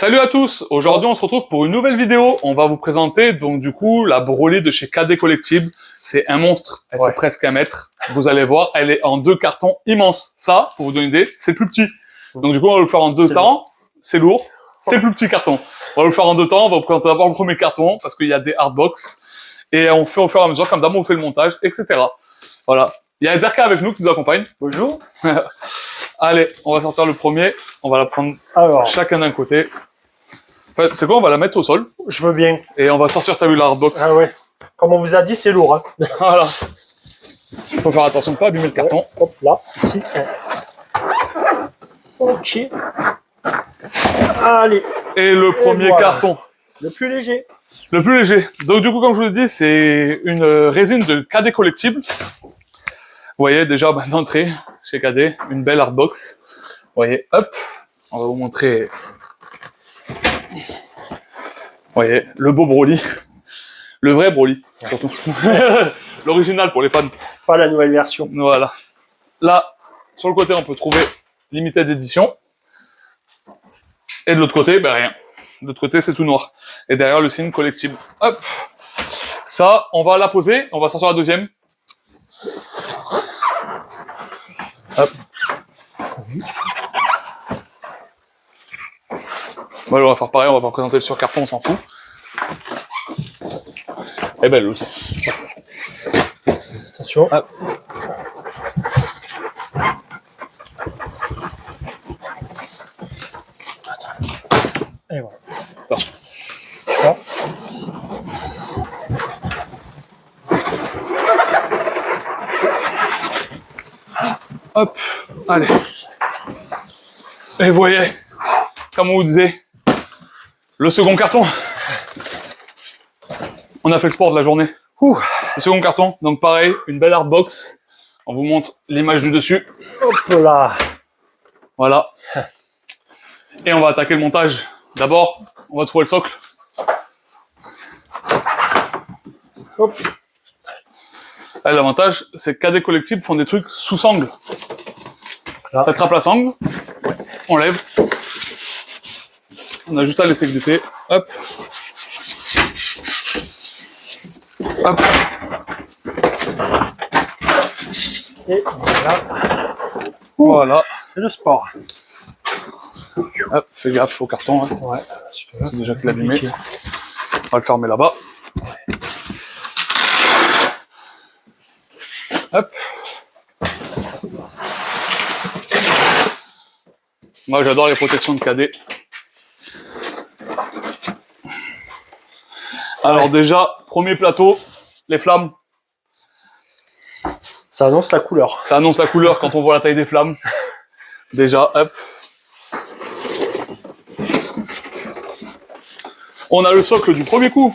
Salut à tous, aujourd'hui on se retrouve pour une nouvelle vidéo. On va vous présenter donc du coup la Broly de chez KD Collectibles. C'est un monstre, elle fait presque 1 mètre. Vous allez voir, elle est en 2 cartons immenses. Ça, pour vous donner une idée, c'est le plus petit. Donc du coup on va le faire en 2 temps, c'est lourd, c'est le plus petit carton. On va le faire en 2 temps, on va vous présenter d'abord le premier carton parce qu'il y a des hardbox. Et on fait au fur et à mesure, comme d'hab on fait le montage, etc. Voilà. Il y a Derka avec nous qui nous accompagne. Bonjour. Allez, on va sortir le premier. On va la prendre chacun d'un côté. En fait, c'est quoi? On va la mettre au sol. Je veux bien. Et on va sortir, t'as vu, la hardbox. Ah ouais. Comme on vous a dit, c'est lourd. Hein. Voilà. Faut faire attention de pas abîmer le carton. Ouais. Hop là, ici. Ok. Allez. Et le premier carton. Le plus léger. Le plus léger. Donc du coup, comme je vous l'ai dit, c'est une résine de KD Collectibles. Vous voyez déjà d'entrée chez KD, une belle hardbox. Vous voyez, hop, on va vous montrer. Vous voyez, le beau Broly. Le vrai Broly, surtout. L'original pour les fans. Pas la nouvelle version. Voilà. Là, sur le côté, on peut trouver Limited Edition. Et de l'autre côté, ben rien. De l'autre côté, c'est tout noir. Et derrière, le signe collectible. Hop. Ça, on va la poser. On va sortir la deuxième. Hop. Bon, on va faire pareil, on va pas présenter le sur-carton, on s'en fout. Et belle aussi. Attention. Hop. Et voilà. Attends. Tu vois. Hop. Allez. Et vous voyez, comme on vous disait, le second carton. On a fait le sport de la journée. Le second carton, donc pareil, une belle hardbox. On vous montre l'image du dessus. Hop là. Voilà. Et on va attaquer le montage. D'abord, on va trouver le socle. Hop. L'avantage, c'est que KD Collectibles font des trucs sous sangle. Là. Ça attrape la sangle, on lève. On a juste à laisser glisser. Hop. Hop. Et voilà. Voilà. C'est le sport. Hop, fais gaffe au carton. Hein. Ouais. C'est déjà que l'abîmer. On va le fermer là-bas. Hop. Moi, j'adore les protections de KD. Alors déjà, premier plateau, les flammes. Ça annonce la couleur. Ça annonce la couleur quand on voit la taille des flammes. Déjà, hop. On a le socle du premier coup.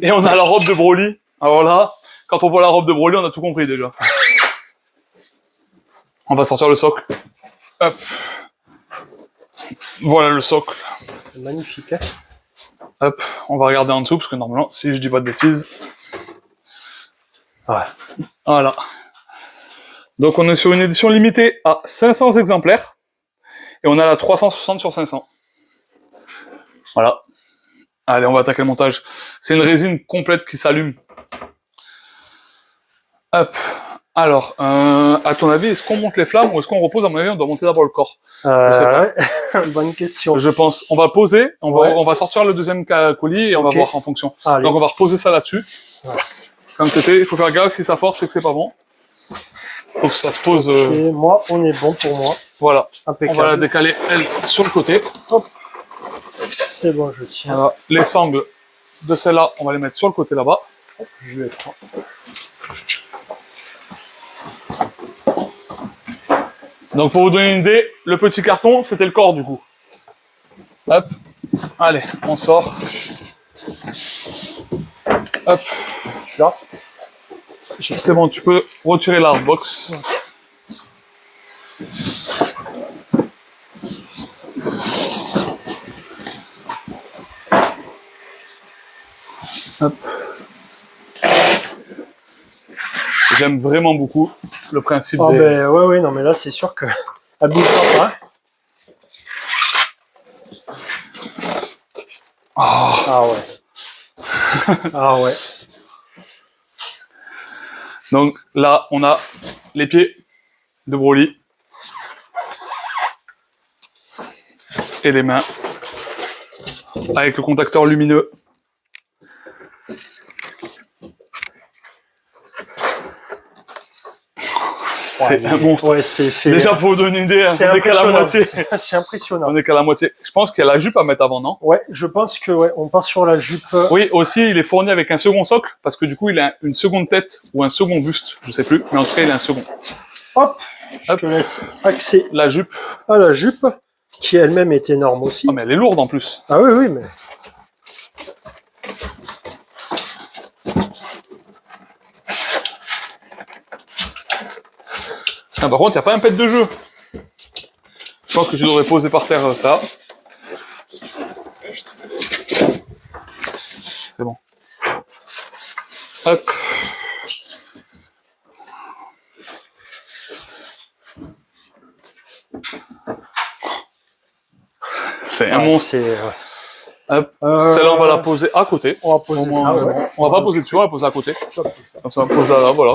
Et on a la robe de Broly. Alors là, quand on voit la robe de Broly, on a tout compris déjà. On va sortir le socle. Hop. Voilà le socle. C'est magnifique. Hein. Hop, on va regarder en dessous, parce que normalement, si je dis pas de bêtises. Ouais. Voilà. Donc on est sur une édition limitée à 500 exemplaires. Et on a la 360 sur 500. Voilà. Allez, on va attaquer le montage. C'est une résine complète qui s'allume. Hop. Alors, à ton avis, est-ce qu'on monte les flammes ou est-ce qu'on repose? À mon avis, on doit monter d'abord le corps. Ouais. Bonne question. Je pense. On va poser, on va sortir le deuxième colis et on va voir en fonction. Allez. Donc on va reposer ça là-dessus. Ouais. Comme c'était, il faut faire gaffe, si ça force, c'est que c'est pas bon. Faut que ça se pose... Et moi, on est bon pour moi. Voilà. Impeccable. On va la décaler, elle, sur le côté. Hop. C'est bon, je tiens. Voilà. Les sangles de celle-là, on va les mettre sur le côté là-bas. Je les prends. Donc pour vous donner une idée, le petit carton, c'était le corps du coup. Hop. Allez, on sort. Hop. Je suis là. C'est bon, tu peux retirer la hardbox. Hop. J'aime vraiment beaucoup le principe Oh des... ben ouais, non mais là c'est sûr que elle bougera pas. Ah ouais. Ah ouais. Donc là, on a les pieds de Broly. Et les mains. Avec le contacteur lumineux. C'est un monstre. Ouais, c'est déjà pour vous donner une idée, on n'est qu'à la moitié. C'est impressionnant. On n'est qu'à la moitié. Je pense qu'il y a la jupe à mettre avant, non? Ouais, je pense que ouais, on part sur la jupe. Oui, aussi, il est fourni avec un second socle, parce que du coup, il a une seconde tête ou un second buste, je sais plus, mais en tout cas, il a un second. Hop, je te laisse accès La jupe. à la jupe, qui elle-même est énorme aussi. Ah, mais elle est lourde en plus. Ah oui, oui, mais... Ah, par contre, il n'y a pas un pet de jeu. Je pense que je devrais poser par terre ça. C'est bon. Hop. C'est un monstre. Hop. Celle-là, on va la poser à côté. On va poser ça, ouais. On va pas poser dessus, on va poser à côté. Comme ça, on pose là, voilà.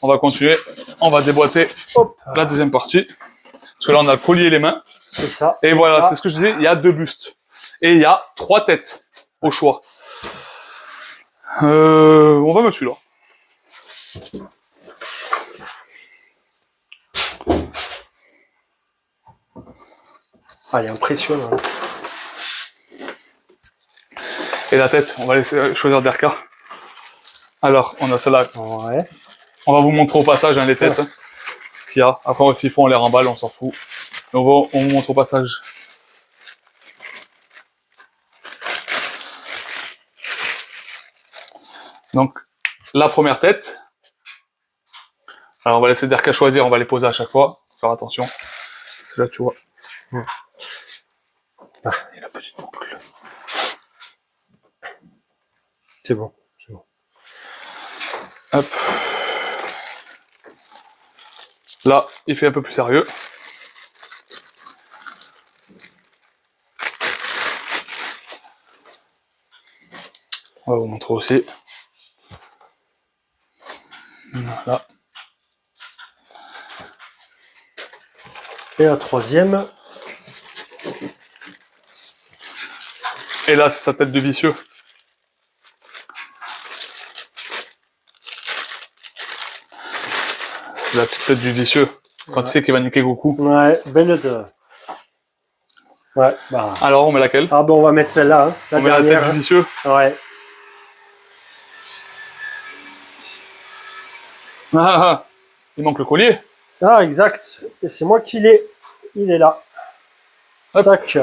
On va continuer. On va déboîter la deuxième partie. Parce que là, on a le collier et les mains. C'est ça. Et voilà, c'est ce que je disais, il y a 2 bustes. Et il y a 3 têtes au choix. On va mettre celui-là. Ah, il est impressionnant. Et la tête, on va laisser choisir Derka. Alors, on a celle-là. Ouais. On va vous montrer au passage les têtes qu'il y a. Après, s'il faut, on les remballe, on s'en fout. Mais on vous montre au passage. Donc, la première tête. Alors, on va laisser Derka choisir, on va les poser à chaque fois. Faut faire attention. C'est là, tu vois. Ah, et la petite boucle. C'est bon, c'est bon. Hop. Là, il fait un peu plus sérieux. On va vous montrer aussi. Voilà. Et la troisième. Et là, c'est sa tête de vicieux. C'est la petite tête du vicieux. Quand tu sais qu'il va niquer Goku. Ouais, belle de... Ouais, bah... Alors, on met laquelle? Ah bon, on va mettre celle-là, hein, on met la tête du vicieux. Ouais. Ah, il manque le collier. Ah, exact. Et c'est moi qui l'ai. Il est là. Hop. Tac.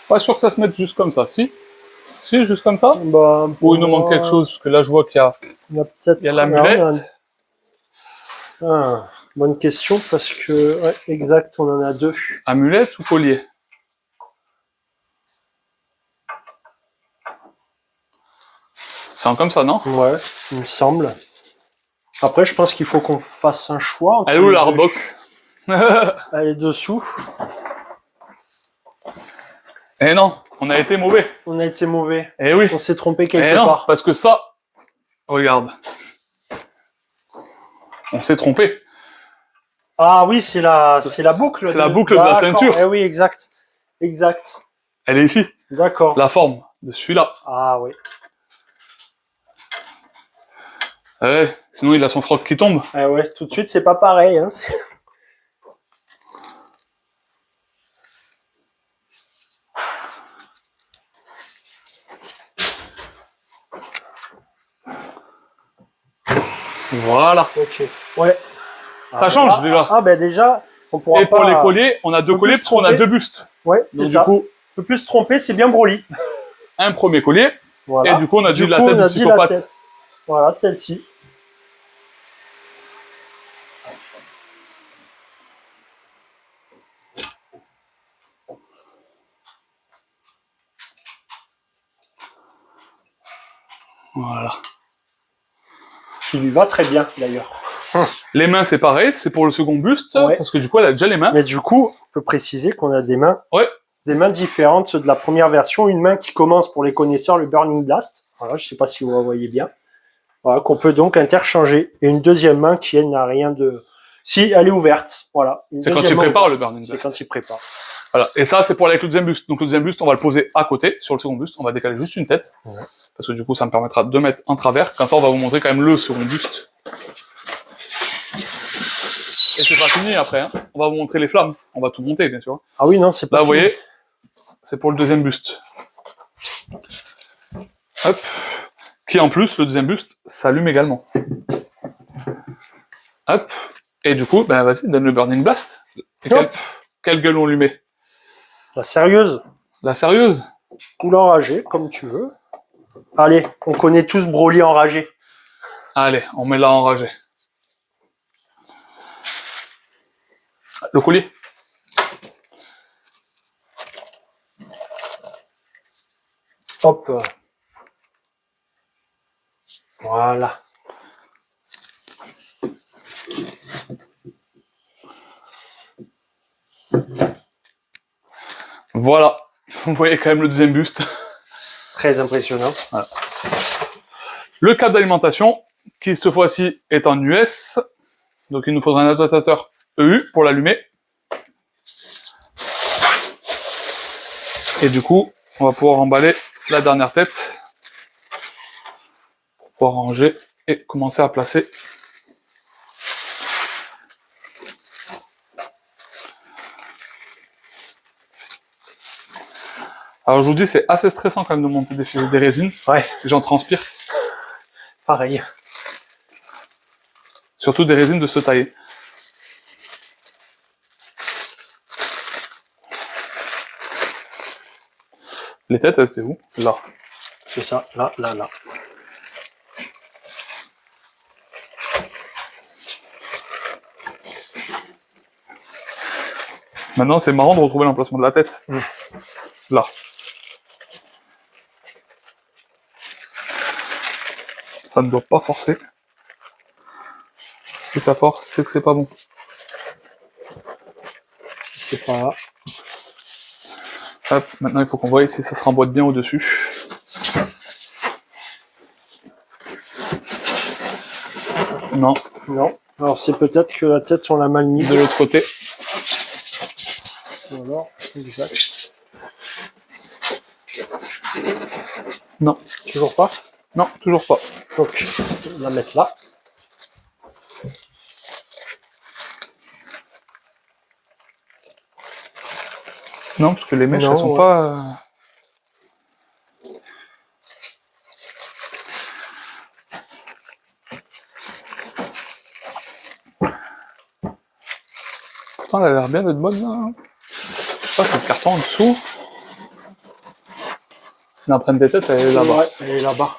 Pas sûr que ça se mette juste comme ça, si? Si, juste comme ça? Bah, Ou il nous manque quelque chose, parce que là, je vois qu'il y a peut-être... y a l'amulette. Ah, bonne question, parce que... Ouais, exact, on en a 2. Amulette ou collier? C'est comme ça, non? Ouais, il me semble. Après, je pense qu'il faut qu'on fasse un choix. Elle est où la hardbox? Elle est dessous. Eh non, on a été mauvais. On a été mauvais. Eh oui. On s'est trompé Eh quelque non, part. parce que ça... Regarde. On s'est trompé. Ah oui, c'est la boucle. C'est la boucle de la ceinture. Eh oui, exact. Exact. Elle est ici. D'accord. La forme de celui-là. Ah oui. Ouais, sinon il a son froc qui tombe. Eh ouais, tout de suite, c'est pas pareil. Hein. Voilà. Ok. Ouais. Ça change déjà. Ah ben déjà, on pourra Et pour pas... les colliers, on a 2 colliers parce qu'on a 2 bustes. Ouais, c'est ça. Du coup, on peut plus se tromper, c'est bien Broly. un premier collier. Voilà. Et du coup, on a dit la tête du psychopathe. Voilà, celle-ci. Voilà. Qui lui va très bien, d'ailleurs. Les mains, c'est pareil, c'est pour le second buste, Ouais. parce que du coup, elle a déjà les mains. Mais du coup, on peut préciser qu'on a des mains Ouais. différentes de la première version. Une main qui commence, pour les connaisseurs, le Burning Blast. Voilà, je sais pas si vous la voyez bien. Voilà, qu'on peut donc interchanger. Et une deuxième main qui, elle, n'a rien de... Si, elle est ouverte. Voilà. C'est quand il prépare le Burning C'est Blast. quand il prépare. Voilà. Et ça, c'est pour aller avec le deuxième buste. Donc le deuxième buste, on va le poser à côté, sur le second buste. On va décaler juste une tête. Ouais. Parce que du coup, ça me permettra de mettre un travers. Comme ça, on va vous montrer quand même le second buste. Et c'est pas fini après, hein. On va vous montrer les flammes. On va tout monter, bien sûr. Ah oui, non, c'est pas Là, vous fini. voyez, c'est pour le deuxième buste. Hop. Qui, en plus, le deuxième buste, s'allume également. Hop. Et du coup, ben, vas-y, donne le Burning Blast. Et quelle gueule on lui met? La sérieuse La sérieuse? ou l'enragée, comme tu veux. Allez, on connaît tous Broly enragé. Allez, on met là enragé. Le collier. Hop. Voilà. Voilà. Vous voyez quand même le deuxième buste. Très impressionnant. Voilà. Le câble d'alimentation, qui cette fois-ci est en US. Donc il nous faudra un adaptateur EU pour l'allumer. Et du coup, on va pouvoir emballer la dernière tête. Pour pouvoir ranger et commencer à placer. Alors je vous dis, c'est assez stressant quand même de monter des résines. Ouais, J'en transpire. pareil. Surtout des résines de ce taille. Les têtes, elles étaient où? Là. C'est ça, là, là, là. Maintenant, c'est marrant de retrouver l'emplacement de la tête. Là. Ça ne doit pas forcer. Si ça force, c'est que c'est pas bon. C'est pas là. Hop, maintenant il faut qu'on voie si ça se remboîte bien au-dessus. Non, Non. Alors c'est peut-être que la tête, on l'a mal mise. de l'autre côté. Ou alors, exact. Non, Toujours pas. non, toujours pas. Donc, on va la mettre là. Non, parce que les mèches, Non, elles sont ouais. pas... Pourtant, elle a l'air bien d'être bonne, là. Hein. Je sais pas, c'est le carton en dessous. L'empreinte des têtes, elle est là-bas. Ouais, elle est là-bas.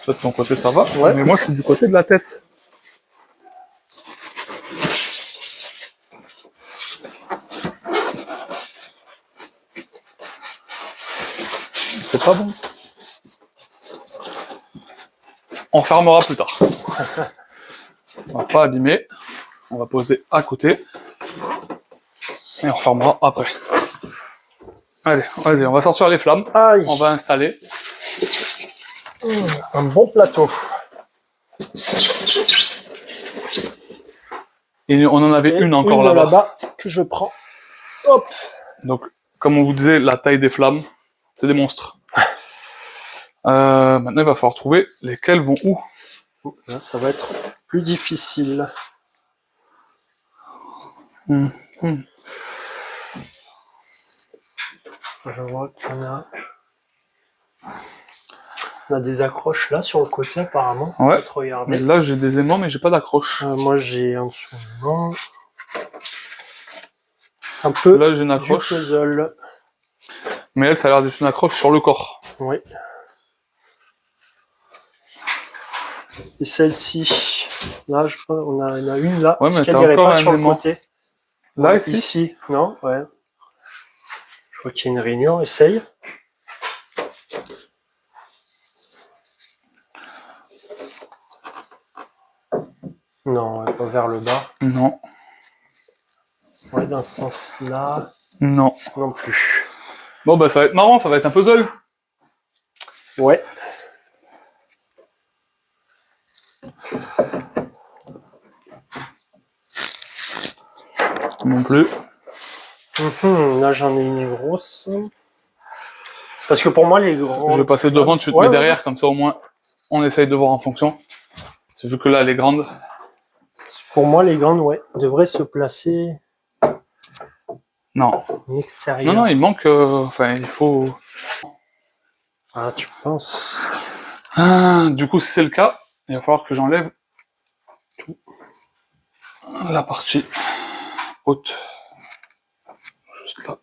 Toi, de ton côté, ça va. Ouais. Mais moi, c'est du côté de la tête. C'est pas bon. On refermera plus tard. On va pas abîmer. On va poser à côté. Et on refermera après. Allez, vas-y, on va sortir les flammes. Aïe. On va installer. Un bon plateau. Et on en avait Et une encore là-bas. que je prends. Hop. Donc, comme on vous disait, la taille des flammes, c'est des monstres. Maintenant, il va falloir trouver lesquels vont où. Là, ça va être plus difficile. Hmm. Je vois qu'on a... On a des accroches là sur le côté apparemment. Ouais. Peut-être regarder. Mais là, j'ai des aimants, mais j'ai pas d'accroche. Moi j'ai en dessous. Non. C'est un peu Là, j'ai une du accroche. puzzle. Mais elle, ça a l'air d'être une accroche sur le corps. Oui. Et celle-ci, là, je crois on a une là. Ouais, mais Est-ce qu'elle t'as irait encore pas un sur le aimant. côté. Là, Ouais, ici. non, ouais. Je vois qu'il y a une réunion. Essaye. Non, ouais, pas vers le bas. Non. Ouais, dans ce sens-là, Non. non plus. Bon, bah, ça va être marrant, ça va être un puzzle. Ouais. Non plus. Là, j'en ai une grosse. Parce que pour moi, les grands... Je vais passer devant, tu te mets derrière, comme ça au moins, on essaye de voir en fonction. C'est vu que là, elle est grande. Pour moi, les grandes, ouais, devraient se placer Non. en extérieur. Non, il manque... Enfin, il faut... Ah, tu penses? Ah, du coup, si c'est le cas, il va falloir que j'enlève tout. La partie haute. Juste là.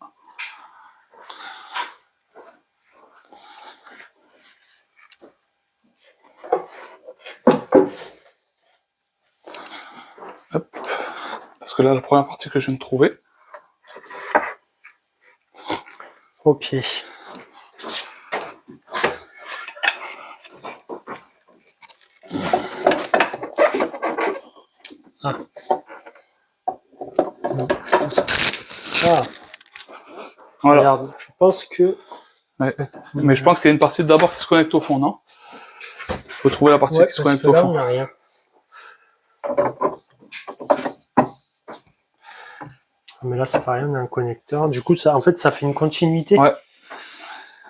Hop. Parce que là, la première partie que je viens de trouver. Ok. Ah. Ah. Voilà. Regarde, je pense que... Ouais. Mais je pense qu'il y a une partie d'abord qui se connecte au fond, non? Faut trouver la partie qui se connecte au là, fond. on n'a rien. Mais là, c'est pareil, on a un connecteur. Du coup, ça, en fait, ça fait une continuité. Ouais.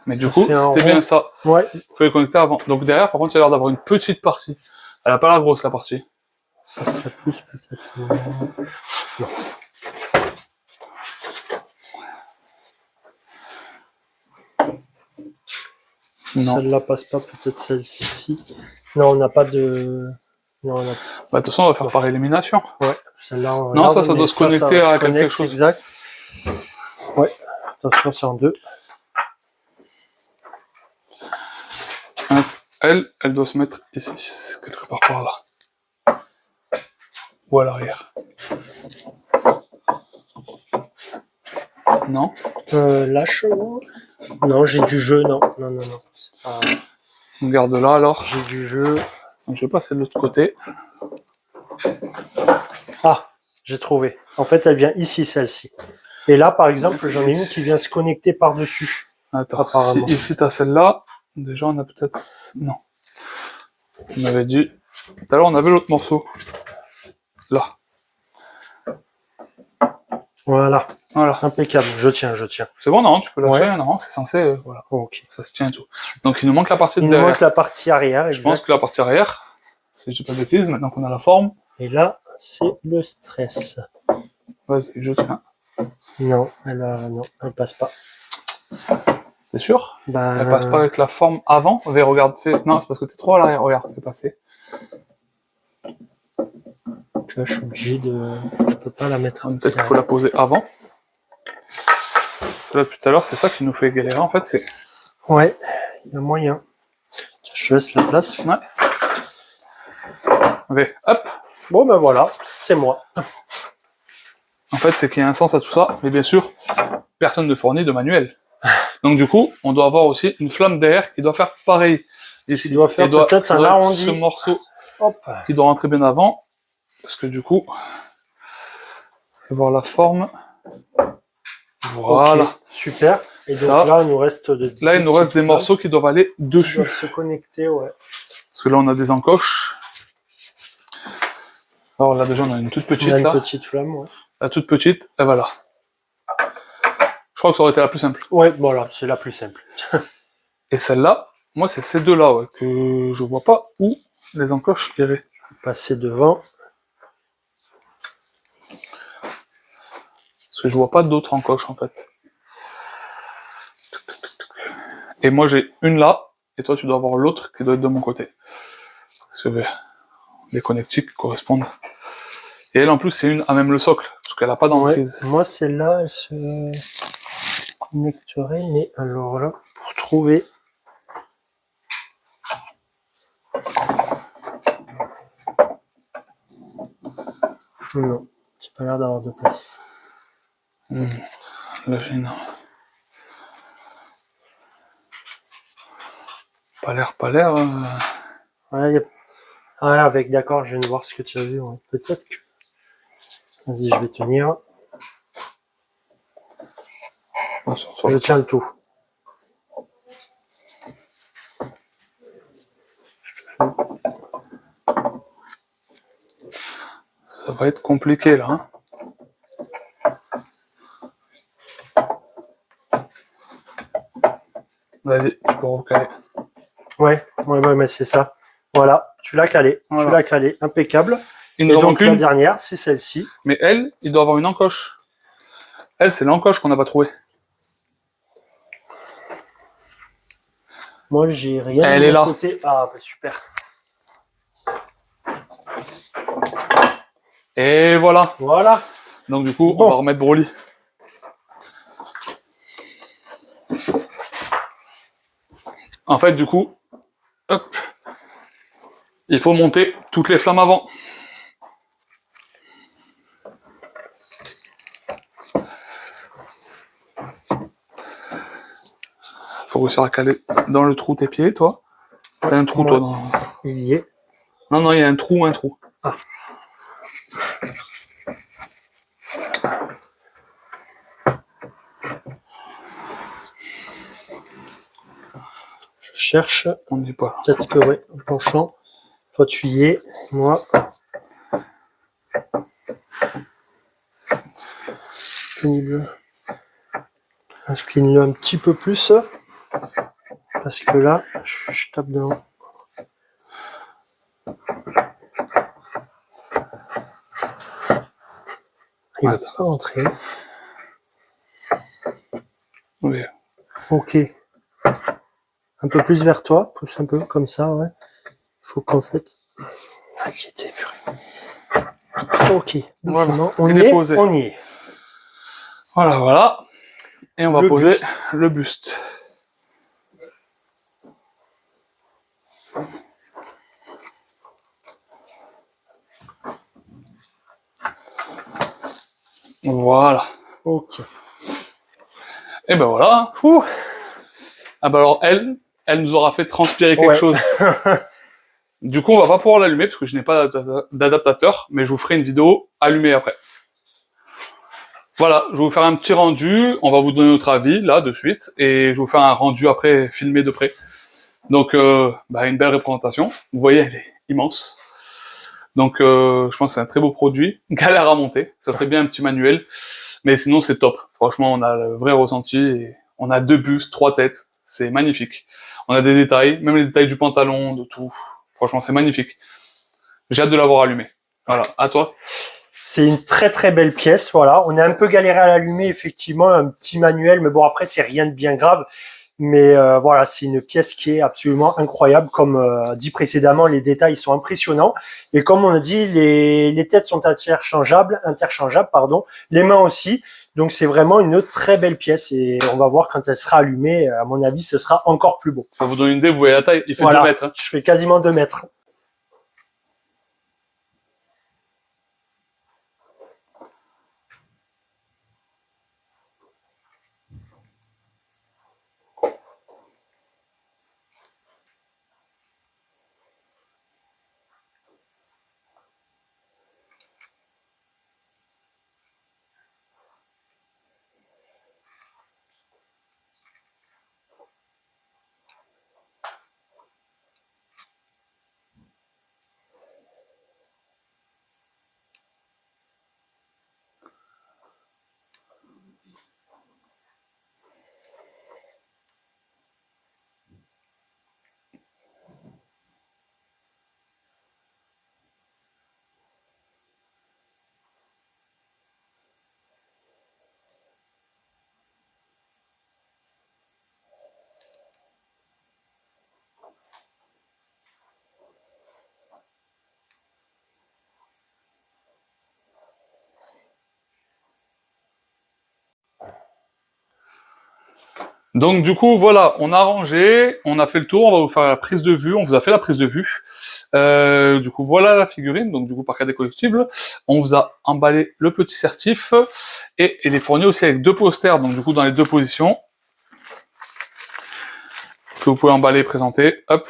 Mais du Ça coup, fait un c'était bien rond. ça. Ouais. Il faut les connecter avant. Donc derrière, par contre, il y a l'air d'avoir une petite partie. Elle a pas la grosse, la partie. Ça serait plus peut-être. Non. Non. Celle-là passe pas, peut-être celle-ci. Non, on n'a pas de... Non, on a... Bah, de toute façon, on va faire par élimination. Ouais, celle-là, on Non, regarde, ça mais doit se connecter ça à se quelque connecte, chose. Exact. Ouais, attention, c'est en deux. Elle doit se mettre ici, quelque part par là. Ou à l'arrière. Non? Lâche. Non, j'ai du jeu, non. Non. C'est pas... On garde là alors. J'ai du jeu. Donc, je vais passer de l'autre côté. Ah, j'ai trouvé. En fait, elle vient ici, celle-ci. Et là, par exemple, j'en ai une qui vient se connecter par-dessus. Attends, si Apparemment. ici t'as celle-là, déjà on a peut-être... Non. On avait dit... Tout à l'heure on avait l'autre morceau. Là. Voilà. Voilà. Impeccable. Je tiens. C'est bon, non? Tu peux lâcher, Ouais. non? C'est censé... voilà. Ok. Ça se tient et tout. Donc il nous manque la partie de Il nous derrière. manque la partie arrière. Je pense que la partie arrière, si je dis pas de bêtises, maintenant qu'on a la forme... Et là, c'est le stress. Vas-y, je tiens. Non, elle passe pas. T'es sûr? Bah, Elle passe pas avec la forme avant? Regarde, fais... Non, c'est parce que t'es trop à l'arrière. Regarde, fais passer. tu vois, je suis obligé de... Je peux pas la mettre. Peut-être qu'il faut la poser avant. Là, depuis tout à l'heure, c'est ça qui nous fait galérer, en fait, c'est... Ouais, il y a moyen. Tiens, je te laisse la place. Ouais. Allez, hop. Bon, ben voilà, c'est moi. En fait, c'est qu'il y a un sens à tout ça, mais bien sûr, personne ne fournit de manuel. Donc du coup, on doit avoir aussi une flamme d'air qui doit faire pareil. Ici. Il doit faire peut-être un arrondi. Ce morceau Hop. qui doit rentrer bien avant, parce que du coup, je vais voir la forme. Voilà. Okay, super. Et donc ça, là, il nous reste là, il nous reste des morceaux qui doivent aller dessus. Doivent se connecter, ouais. Parce que là, on a des encoches. Alors là, déjà, on a une toute petite. On a une là. petite flamme, ouais. La toute petite, et voilà. Je crois que ça aurait été la plus simple. Ouais, voilà, c'est la plus simple. Et celle-là, moi, c'est ces deux-là, ouais, que je vois pas où les encoches iraient. Passer devant. Parce que je vois pas d'autres encoches, en fait. Et moi, j'ai une là, et toi, tu dois avoir l'autre qui doit être de mon côté. Parce que les connectiques correspondent. Et elle, en plus, c'est une à même le socle, parce qu'elle a pas d'emprise. Ouais, moi, celle-là, elle se connecterait, mais alors là, pour trouver... Non, j'ai pas l'air d'avoir de place. Là, j'ai une... Pas l'air... Ouais, Ouais, avec, d'accord, je viens de voir ce que tu as vu. Ouais. Peut-être que... Vas-y, je vais tenir. Je tiens le tout. Ça va être compliqué là. Hein. Vas-y, tu peux recaler. Ouais, mais c'est ça. Voilà, tu l'as calé. Voilà. Tu l'as calé, impeccable. Il Et nous en donc manque la une. dernière, c'est celle-ci. Mais elle, il doit avoir une encoche. Elle, c'est l'encoche qu'on n'a pas trouvé. Moi, j'ai rien Elle de est mon là. côté. Ah, bah, super. Et voilà. Voilà. Donc du coup, Bon. on va remettre Broly. En fait, du coup, hop, il faut monter toutes les flammes avant. Faut réussir à caler dans le trou tes pieds, toi. T'as un trou, toi. Dans... Il y est. Non, non, il y a un trou, Ah. Je cherche. On n'est pas là. Peut-être que, ouais, en penchant. Toi, tu y es. Moi. Incline-le un petit peu plus. Parce que là, je tape devant. Il ne va pas rentrer. Oui. Ok. Un peu plus vers toi, pousse un peu comme ça, ouais. Il faut qu'en fait... Ah, j'y étais, purée. Ok, doucement. Voilà. On Il y est est, posé. on y est. Voilà, voilà. Et on va poser buste. le buste. Voilà. Ok. Et ben voilà. Ouh. Ah ben alors elle nous aura fait transpirer quelque Ouais. chose. Du coup, on va pas pouvoir l'allumer parce que je n'ai pas d'adaptateur, mais je vous ferai une vidéo allumée après. Voilà, je vais vous faire un petit rendu, on va vous donner notre avis, là, de suite, et je vais vous faire un rendu après, filmé de près. Donc, une belle représentation. Vous voyez, elle est immense. Donc, je pense que c'est un très beau produit. Galère à monter, ça serait bien un petit manuel, mais sinon, c'est top. Franchement, on a le vrai ressenti, et on a 2 bustes, 3 têtes, c'est magnifique. On a des détails, même les détails du pantalon, de tout. Franchement, c'est magnifique. J'ai hâte de l'avoir allumé. Voilà, à toi. C'est une très très belle pièce, voilà. On a un peu galéré à l'allumer, effectivement, un petit manuel, mais bon, après, c'est rien de bien grave. Mais voilà, c'est une pièce qui est absolument incroyable. Comme dit précédemment, les détails sont impressionnants. Et comme on a dit, les têtes sont interchangeables, pardon. Les mains aussi. Donc c'est vraiment une très belle pièce. Et on va voir quand elle sera allumée. À mon avis, ce sera encore plus beau. Pour vous donner une idée, vous voyez la taille, il fait voilà, 2 mètres. Hein. Je fais quasiment 2 mètres. Donc du coup, voilà, on a rangé, on a fait le tour, on va vous faire la prise de vue, on vous a fait la prise de vue. Du coup, voilà la figurine, donc du coup par KD Collectibles. On vous a emballé le petit certif, et il est fourni aussi avec 2 posters, donc du coup dans les 2 positions. Que vous pouvez emballer et présenter, hop,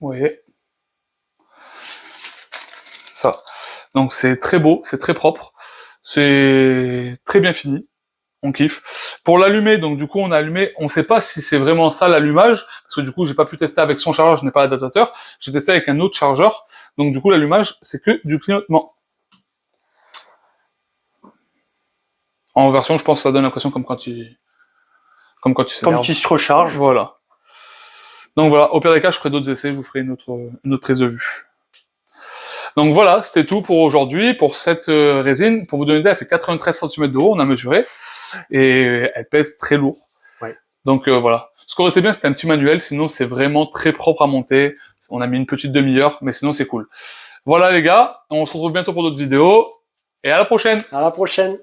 vous voyez. ça. Donc c'est très beau, c'est très propre, c'est très bien fini. On kiffe. Pour l'allumer, donc du coup on a allumé, on sait pas si c'est vraiment ça l'allumage, parce que du coup j'ai pas pu tester avec son chargeur, je n'ai pas l'adaptateur, j'ai testé avec un autre chargeur, donc du coup l'allumage c'est que du clignotement. En version, je pense que ça donne l'impression comme quand il s'énerve. Comme tu se recharges. Voilà. Donc voilà, au pire des cas, je ferai d'autres essais, je vous ferai une autre prise de vue. Donc voilà, c'était tout pour aujourd'hui, pour cette résine. Pour vous donner une idée, elle fait 93 cm de haut, on a mesuré, et elle pèse très lourd. Ouais. Donc voilà. Ce qui aurait été bien, c'était un petit manuel, sinon c'est vraiment très propre à monter. On a mis une petite demi-heure, mais sinon c'est cool. Voilà les gars, on se retrouve bientôt pour d'autres vidéos, et à la prochaine. À la prochaine.